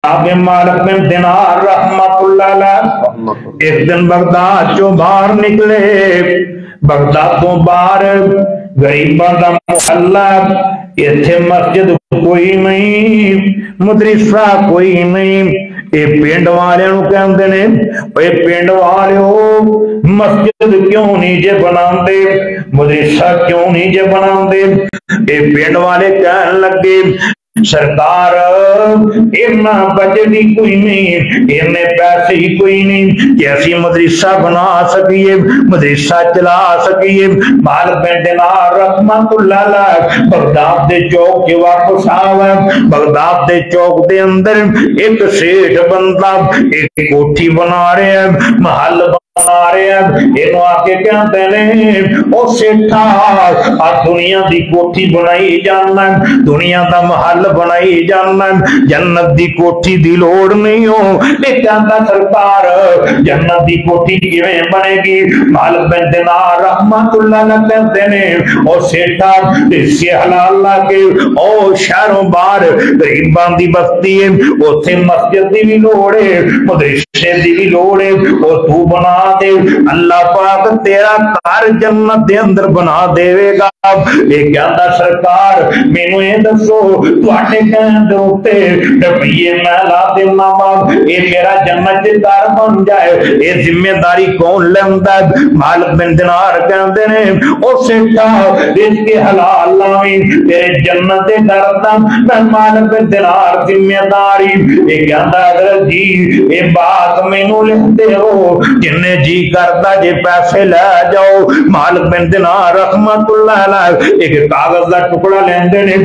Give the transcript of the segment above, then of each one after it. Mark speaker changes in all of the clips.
Speaker 1: आपके मालिक बिन दिनार रहमतुल्लाह अलैह एक दिन बगदाद चो बाहर निकले। बगदाद तो बाहर गरीबां दा मुहल्ला, इत्थे मस्जिद कोई नहीं, मदरसा कोई नहीं। ये पिंड वालियां कहंदे ने, ओए पिंड वालिओ मस्जिद क्यों नहीं जे बनांदे, मदरसा क्यों नहीं जे बनांदे। ये पिंड वाले कहन लगे सरकार इन्ना बजट ही कोई नहीं, इन्ने पैसे ही कोई नहीं कि असी मदरसा बना सकिए, मदरसा चला सकिए। मालिक बिन दिनार रहमतुल्लाह अलैह बगदाद दे चौक के वापस आवे। बगदाद दे चौक दे अंदर एक सेठ बंदा एक कोठी बना रहे हैं, महल बना रहे हैं। इन्हों आके कहते ने ओ सेठा आ दुनिया दी कोठी बनाई जाना, दुनिया दा महल बनाई जाना, जन्नत दी कोठी दी लोड़ नहीं हो। कहता सरकार जन्नत दी कोठी किवें बनेगी। मालिक बिन दिनार रहमतुल्लाह अलैह कहते ने ओ सेठा हिस्से हलाल ला के ओ शहरों बाहर गरीबां दी बस्ती है, उत्थे मस्जिद दी भी लोड़ है, मदरसे दी भी लोड़ है, ओ तू बना दे। अल्लाह पाक तेरा घर जन्नत दे अंदर बना देवेगा। ये कहता सरकार मैनू ये दसो तुहाडे कहण दे उत्ते रुपये मैं ला देना वा, ये मेरा जन्नत दे घर बन जाए, ये जिम्मेदारी कौन लेंदा। मालिक बिन दिनार कहंदे ने ओ सेठा रिज़्क़ हलाल लावी, तेरे जन्नत दे घर दा मैं मालिक बिन दिनार जिम्मेदारी। ये कहंदा हज़रत जी ये बात मैनू लिखते हो, जिन्ने जी करता जे पैसे ले जाओ। मालिक बिन दिनार रहमतुल्लाह अलैह एक कागज का टुकड़ा लेंदे ने,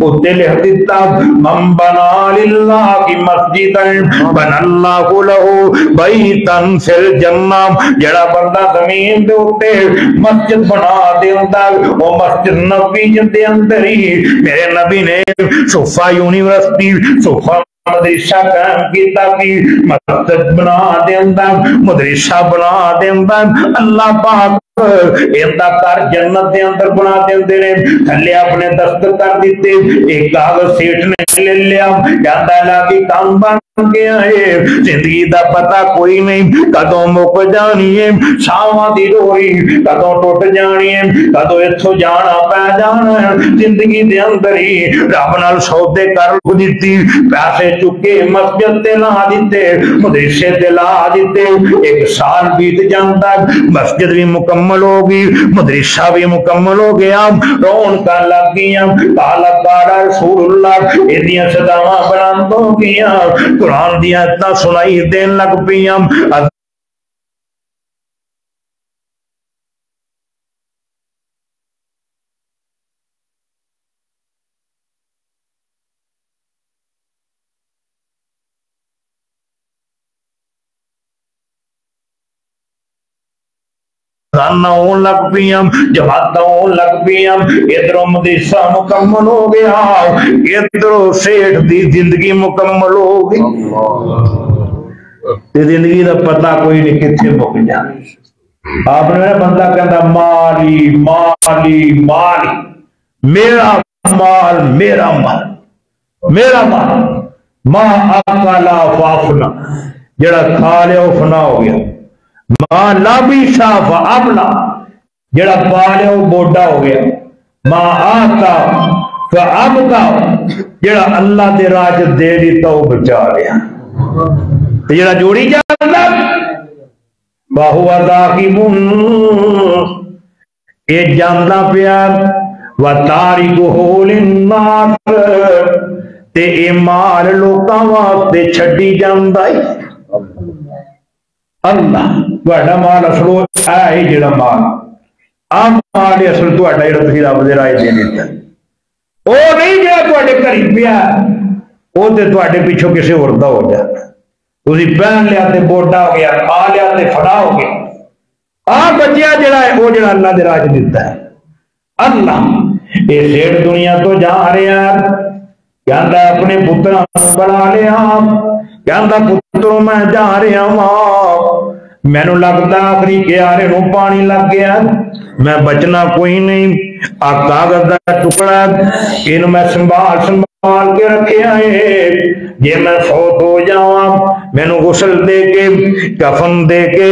Speaker 1: उत्ते लिख दिता मम बना लिल्लाह की मस्जिदन बनल्लाहु लहू बैतन फिल जन्नह। जेड़ा बंदा जमीन दे उत्ते मस्जिद बना देंदा ओ मस्जिद नबी दे अंदर ही मेरे नबी ने सोफा यूनिवर्सिटी सोफा मदरसा कायम कीता कि मस्जिद बना देंदा, मदरसा बना देंदा। अल्लाह पाक इंदा कर जन्नत दे अंदर बना देंदे ने। थल्ले अपने दस्तखत कर दिते, एक कागज सेठ ने ले लिया, कहंदा लागी काम बन गया है। जिंदगी दा पता कोई नहीं कदों मुक जानी है, सावां दी डोरी कदों टुट जानी है, कदों इत्थों जाना पै जाना है। जिंदगी दे अंदर ही रब नाल सौदे कर दित्ती, पैसे चुके मस्जिद ते ला दिते, मदरसे ते ला दिते। एक साल बीत जाता, मस्जिद भी मुकम्मल हो गई, मदरसा भी मुकम्मल हो गया, रौनकां लग गईयां, काला काला रसूलुल्लाह इहदियां सदावां बुलंद हो गईयां, कुरान दी आयतां सुनाई देन लग पईयां। लग पियां, जमातां लग पियां, इधरों मदरसा मुकम्मल हो गया, इधरों सेठ दी जिंदगी मुकम्मल हो गई। जिंदगी का पता कोई नहीं कितने मुक जाए। आपने मेरा बंदा कहता माली माली माली, मेरा माल मेरा माल मेरा माल, मां आकाला फाफना, जड़ा खा लिया वो फना हो गया। मां लाभी साफ अबला, जड़ा पा लिया वो बोडा हो गया। मां आता अबका, जड़ा अल्लाह दे राज दे दिता वो बचा लिया। जड़ा जोड़ी जाता बाहुआ दाकिबुन, ये जानदा पिया व तारिकु लिन्नास, ते ए माल लोकां वास्ते छड्डी जांदा है। अल्लाह तुहाडा माल असलो है, जिहड़ा माल आ माल असल तुहाडा जिहड़ा तुसीं रब दे राह दे दित्ता, ओ नहीं जिहड़ा तुहाडे घरी पिया, ओ ते तुहाडे पिछों किसी होर दा हो जाता। तुसीं पहन लिया ते बोडा हो गया, खा लिया ते फड़ा हो गया। आ बचिया जिहड़ा है वो जिहड़ा अल्लाह दे राह च दित्ता है। अल्लाह ये सेठ दुनिया तो जा रहा, कहता अपने पुत्रा बना लिया, कहता पुत्रों मैं जा रहा वां, मैनू लगता आखिरी क्यारे नूं पानी लग गया, मैं बचना कोई नहीं। आ कागज का टुकड़ा इन मैं संभाल संभाल के रखे आए। जे मैं फौत हो जावा मैनू गुसल दे के कफन दे के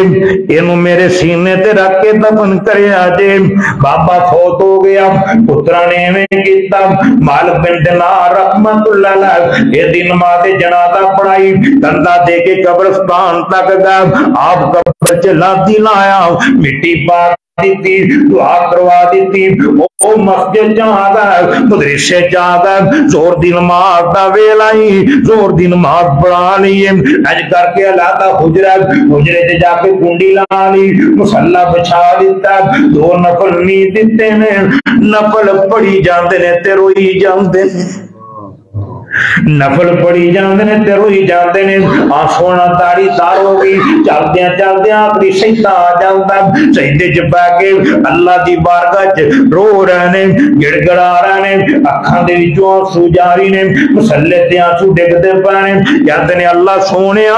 Speaker 1: इनू मेरे सीने ते रख के दफन करे आजे। बाबा फौत हो गया, पुत्रा ने एवें कीता। मालिक बिन दिनार रहमतुल्लाह अलैह ये दिन माते जनाजा पढ़ाई, कंधा दे के कब्रिस्तान तक गया। आप कब्र च लाती लाया, मिट्टी पा दी, दुआ करवा दी। ओ मस्जिद जागा मदरसे जागा जोर दिन नमाज दा वेला ही जोर दिन नमाज पढ़ा ली। अज करके अलादा हुजरा हुजरे च जाके कुंडी ला ली, मुसल्ला बिछा दिता। दो नफल नी दिते ने, नफल पढ़ी जांदे ने ते रोई जांदे ने, नफल पढ़ी जाते ने ते रोई जाते ने। आंसुओं नाल ताड़ी तार हो गई, चलदियां चलदियां आखिरी सजदा आ जांदा। सजदे च पै के अल्लाह दी बारगाह च रो रहे ने, गिड़गड़ा रहे ने, अखां दे विचों आंसू जारी ने, मुसल्ले ते आंसू डिगदे पए ने। कहंदे ने अल्लाह सोहणिया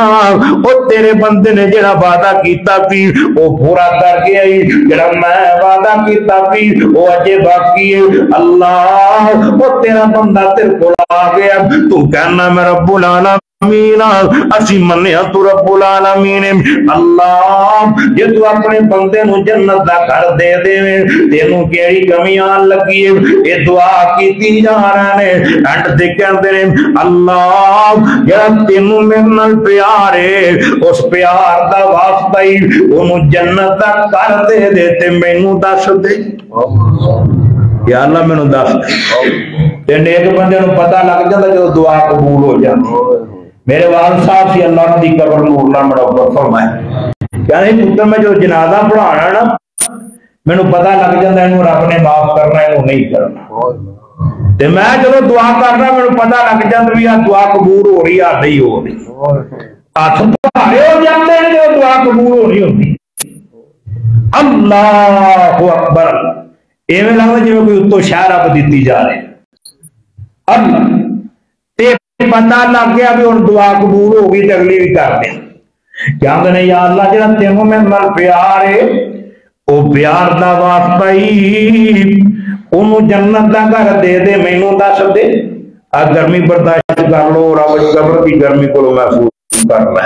Speaker 1: ओ तेरे बंदे ने जेड़ा वादा कीता सी ओ पूरा कर गया ही, जेड़ा मैं वादा कीता सी ओ अजे बाकी है। अल्लाह ओ तेरा बंदा तेरे कोल आ गया, तू कहना मैं रब्बुल आलमीन, असी मन्निया तू रब्बुल आलमीन। अल्लाह जे तू अपने बंदे नू जन्नत दा घर दे देवे तेनू केड़ी कमी आन लगी है। ये दुआ कीती जा रहे ने, एंड ते कहंदे ने अल्लाह जेड़ा तेनू मेरे नाल प्यार है उस प्यार दा वास्ता ही ओनू जन्नत दा घर दे दे ते मैनू दस दे। या अल्लाह मैनू दस दे। नेक बंदे नू पता लग जाता जो दुआ कबूल हो जाती। मेरे वालिद साहब से अल्लाह की कब्र नूर नाल मुनव्वर फरमाए, कहते पुत्र मैं जो जनाजा पढ़ाना ना मैनू पता लग जाता इनू रब ने माफ करना इनू नहीं करना। ते मैं जो दुआ करना मैनू पता लग जाता भी आ दुआ कबूल हो रही आ नहीं हो रही। हथ भारे हो जाते हैं जो दुआ कबूल हो रही होती। अल्लाहु अकबर, इवें लगता जिवें कोई उत्तों शहर आप दी जा रहे। पता लग गया भी हम दुआ कबूल हो गई तो अगली भी कर दे। कहते ने या अल्लाह जेड़ा तेनों मेरे नाल प्यार है वो प्यार दा वास्ता ही ओनू जन्नत दा घर दे दे मैनू दस दे। आ गर्मी बर्दाश्त कर लो, रब कब्र की गर्मी को महसूस कर ले,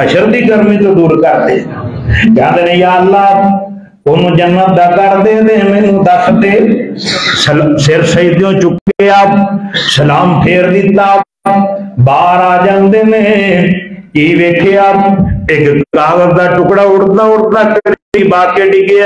Speaker 1: अशर की गर्मी तो दूर कर दे। कहते ने या अल्लाह ओनू जन्नत दा घर दे दे मैनू दस दे। सिर सजदों चुके आप सलाम फेर दिता, बाहर आ जाते ने। की वेखे आप एक कागज का टुकड़ा उड़ता उड़ता करीब आके डिगे,